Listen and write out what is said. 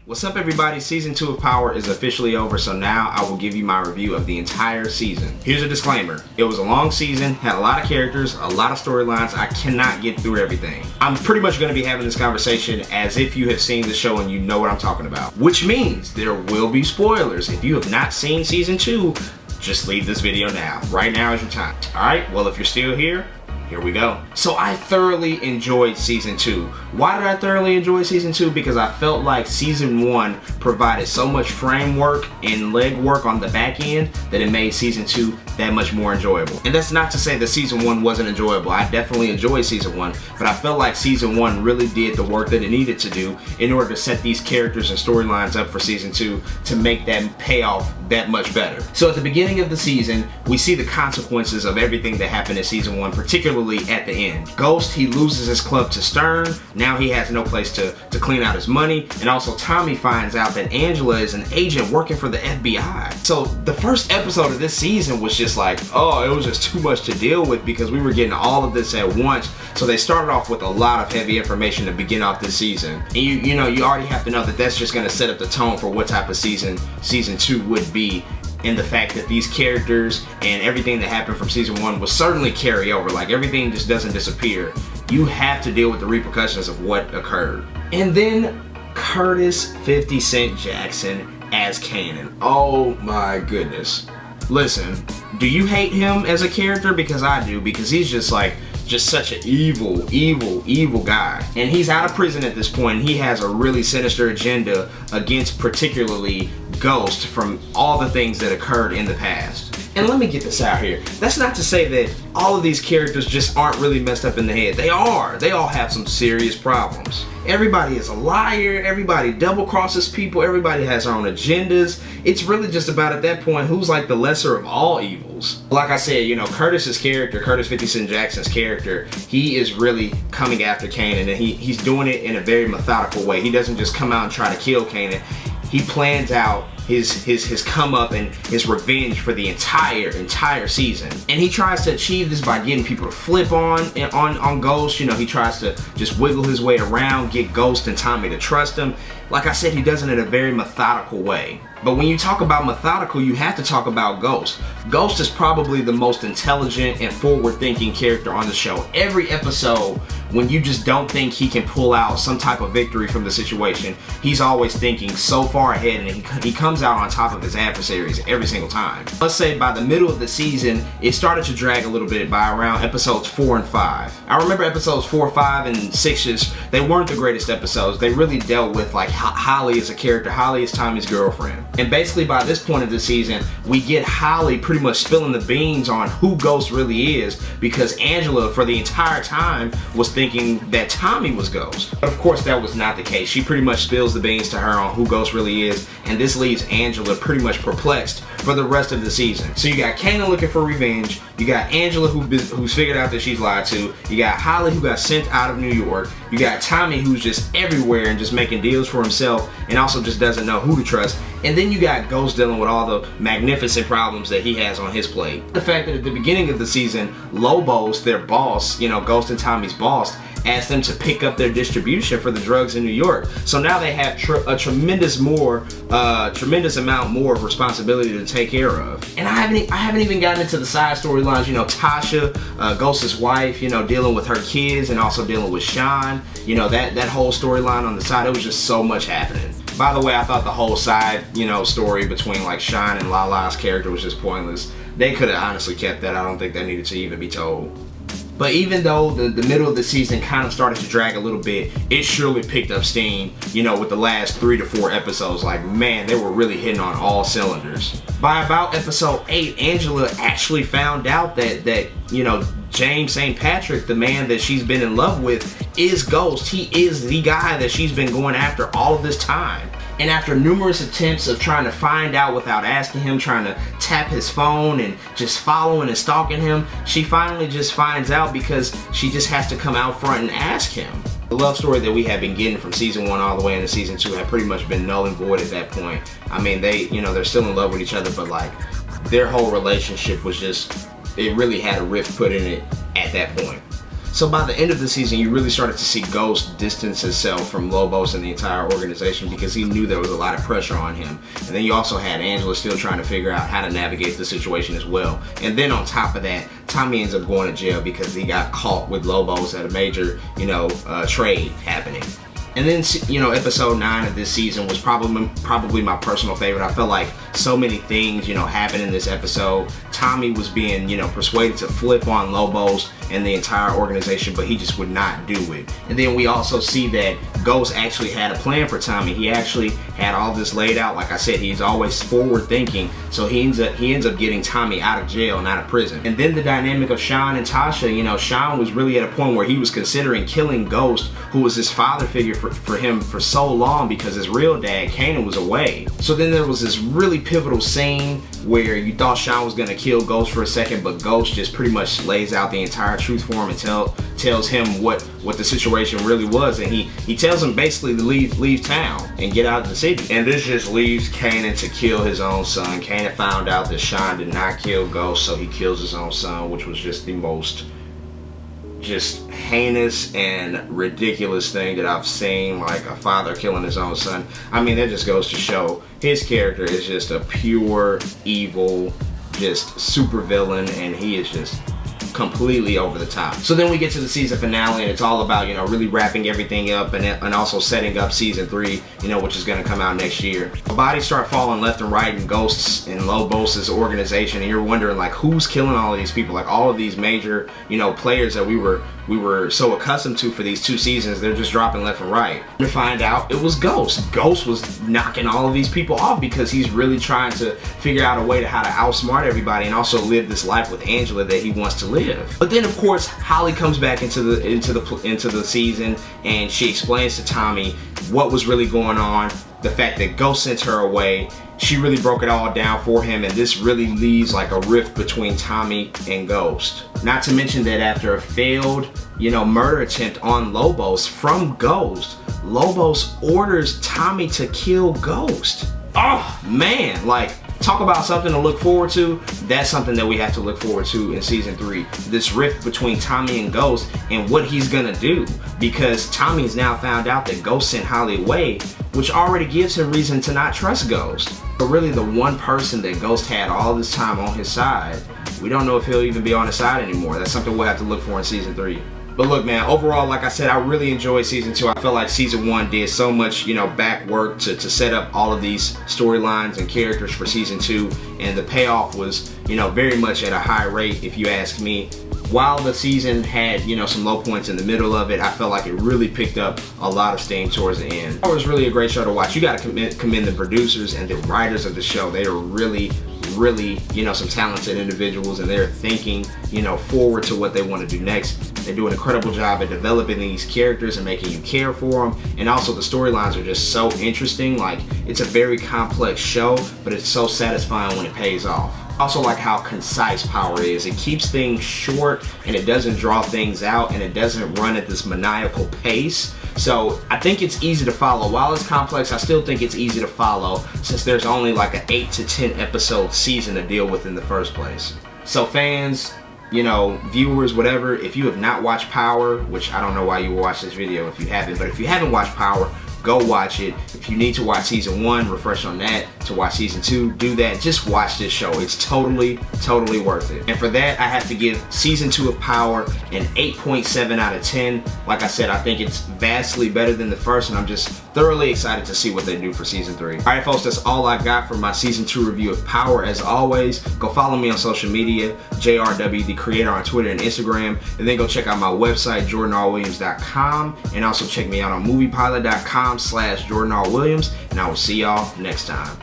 What's up everybody, season 2 of Power is officially over, so now I will give you my review of the entire season. Here's a disclaimer, it was a long season, had a lot of characters, a lot of storylines, I cannot get through everything. I'm pretty much going to be having this conversation as if you have seen the show and you know what I'm talking about. Which means there will be spoilers. If you have not seen season 2, just leave this video now. Right now is your time. Alright, well if you're still here we go. So I thoroughly enjoyed season 2. Why did I thoroughly enjoy season 2? Because I felt like season 1 provided so much framework and legwork on the back end that it made season 2 that much more enjoyable. And that's not to say that season 1 wasn't enjoyable. I definitely enjoyed season 1, but I felt like season 1 really did the work that it needed to do in order to set these characters and storylines up for season 2 to make that payoff that much better. So at the beginning of the season, we see the consequences of everything that happened in season 1, particularly at the end. Ghost, he loses his club to Stern. Now he has no place to clean out his money. And also Tommy finds out that Angela is an agent working for the FBI. So the first episode of this season was just like, oh, it was just too much to deal with because we were getting all of this at once. So they started off with a lot of heavy information to begin off this season. And you know, you already have to know that that's just going to set up the tone for what type of season 2 would be. In the fact that these characters and everything that happened from season 1 will certainly carry over. Like everything just doesn't disappear. You have to deal with the repercussions of what occurred. And then Curtis 50 Cent Jackson as Kanan. Oh my goodness. Listen, do you hate him as a character? Because I do, because he's just such an evil guy. And he's out of prison at this point, and he has a really sinister agenda against particularly Ghost from all the things that occurred in the past. And let me get this out here. That's not to say that all of these characters just aren't really messed up in the head. They are. They all have some serious problems. Everybody is a liar. Everybody double crosses people. Everybody has their own agendas. It's really just about at that point who's like the lesser of all evils. Like I said, you know, Curtis's character, Curtis 50 Cent Jackson's character, he is really coming after Kanan, and he's doing it in a very methodical way. He doesn't just come out and try to kill Kanan. He plans out his come up and his revenge for the entire season, and he tries to achieve this by getting people to flip on Ghost. You know, he tries to just wiggle his way around, get Ghost and Tommy to trust him. Like I said, he does it in a very methodical way. But when you talk about methodical, you have to talk about Ghost. Ghost is probably the most intelligent and forward-thinking character on the show. Every episode, when you just don't think he can pull out some type of victory from the situation, he's always thinking so far ahead, and he comes out on top of his adversaries every single time. Let's say by the middle of the season, it started to drag a little bit by around episodes 4 and 5. I remember episodes 4, 5, and 6, they weren't the greatest episodes. They really dealt with like Holly as a character. Holly is Tommy's girlfriend. And basically by this point of the season, we get Holly pretty much spilling the beans on who Ghost really is, because Angela for the entire time was thinking that Tommy was Ghost. But of course that was not the case. She pretty much spills the beans to her on who Ghost really is, and this leaves Angela pretty much perplexed for the rest of the season. So you got Kanan looking for revenge, you got Angela who's figured out that she's lied to, you got Holly who got sent out of New York, you got Tommy who's just everywhere and just making deals for himself and also just doesn't know who to trust, and then you got Ghost dealing with all the magnificent problems that he has on his plate. The fact that at the beginning of the season, Lobos, their boss, you know, Ghost and Tommy's boss, asked them to pick up their distribution for the drugs in New York. So now they have a tremendous amount more of responsibility to take care of. And I haven't even gotten into the side storylines. You know, Tasha, Ghost's wife, you know, dealing with her kids and also dealing with Sean. You know, that whole storyline on the side. It was just so much happening. By the way, I thought the whole side, you know, story between like Sean and Lala's character was just pointless. They could have honestly kept that. I don't think that needed to even be told. But even though the middle of the season kind of started to drag a little bit, it surely picked up steam, you know, with the last 3 to 4 episodes. Like, man, they were really hitting on all cylinders. By about episode 8, Angela actually found out that you know, James St. Patrick, the man that she's been in love with, is Ghost. He is the guy that she's been going after all of this time. And after numerous attempts of trying to find out without asking him, trying to tap his phone and just following and stalking him, she finally just finds out because she just has to come out front and ask him. The love story that we have been getting from season 1 all the way into season 2 had pretty much been null and void at that point. I mean, they're still in love with each other, but like their whole relationship was just, it really had a rift put in it at that point. So by the end of the season, you really started to see Ghost distance himself from Lobos and the entire organization because he knew there was a lot of pressure on him. And then you also had Angela still trying to figure out how to navigate the situation as well. And then on top of that, Tommy ends up going to jail because he got caught with Lobos at a major, trade happening. And then, episode 9 of this season was probably my personal favorite. I felt like so many things, happened in this episode. Tommy was being, persuaded to flip on Lobos and the entire organization, but he just would not do it. And then we also see that Ghost actually had a plan for Tommy. He actually had all this laid out. Like I said, he's always forward thinking, so he ends up getting Tommy out of jail and out of prison. And then the dynamic of Sean and Tasha, Sean was really at a point where he was considering killing Ghost, who was his father figure for him for so long because his real dad, Kanan, was away. So then there was this really pivotal scene where you thought Sean was gonna kill Ghost for a second, but Ghost just pretty much lays out the entire truth for him and tells him what the situation really was, and he tells him basically to leave town and get out of the city. And this just leaves Kanan to kill his own son. Kanan found out that Sean did not kill Ghost, so he kills his own son, which was just the most heinous and ridiculous thing that I've seen, like a father killing his own son. I mean, that just goes to show his character is just a pure evil, just super villain, and he is just completely over the top. So then we get to the season finale, and it's all about, really wrapping everything up and also setting up season 3, which is going to come out next year. Bodies start falling left and right in Ghosts and Lobos' organization, and you're wondering, like, who's killing all of these people? Like, all of these major, players that we were so accustomed to for these 2 seasons, they're just dropping left and right. To find out, it was Ghost. Ghost was knocking all of these people off because he's really trying to figure out a way to how to outsmart everybody and also live this life with Angela that he wants to live. But then, of course, Holly comes back into the season, and she explains to Tommy what was really going on, the fact that Ghost sent her away. She really broke it all down for him, and this really leaves like a rift between Tommy and Ghost. Not to mention that after a failed, murder attempt on Lobos from Ghost, Lobos orders Tommy to kill Ghost. Oh man, like, talk about something to look forward to. That's something that we have to look forward to in season 3. This rift between Tommy and Ghost and what he's gonna do, because Tommy's now found out that Ghost sent Holly away, which already gives him reason to not trust Ghost. But really, the one person that Ghost had all this time on his side, we don't know if he'll even be on his side anymore. That's something we'll have to look for in season 3. But look, man, overall, like I said, I really enjoyed season 2. I felt like season 1 did so much, back work to set up all of these storylines and characters for season 2, and the payoff was, very much at a high rate, if you ask me. While the season had, some low points in the middle of it, I felt like it really picked up a lot of steam towards the end. It was really a great show to watch. You got to commend the producers and the writers of the show. They are really, some talented individuals, and they're thinking, forward to what they want to do next. They do an incredible job at developing these characters and making you care for them. And also the storylines are just so interesting. Like, it's a very complex show, but it's so satisfying when it pays off. Also like how concise Power is. It keeps things short, and it doesn't draw things out, and it doesn't run at this maniacal pace. So I think it's easy to follow. While it's complex, I still think it's easy to follow, since there's only like an 8 to 10 episode season to deal with in the first place. So fans, viewers, whatever, if you have not watched Power, which I don't know why you will watch this video if you haven't, but if you haven't watched Power, go watch it. If you need to watch season 1, refresh on that. To watch season 2, do that. Just watch this show. It's totally worth it. And for that, I have to give season 2 of Power an 8.7 out of 10. Like I said, I think it's vastly better than the first, and I'm just thoroughly excited to see what they do for season 3. Alright folks, that's all I got for my season 2 review of Power. As always, go follow me on social media, JRW the Creator on Twitter and Instagram, and then go check out my website, JordanRWilliams.com, and also check me out on moviepilot.com/JordanRWilliams, and I will see y'all next time.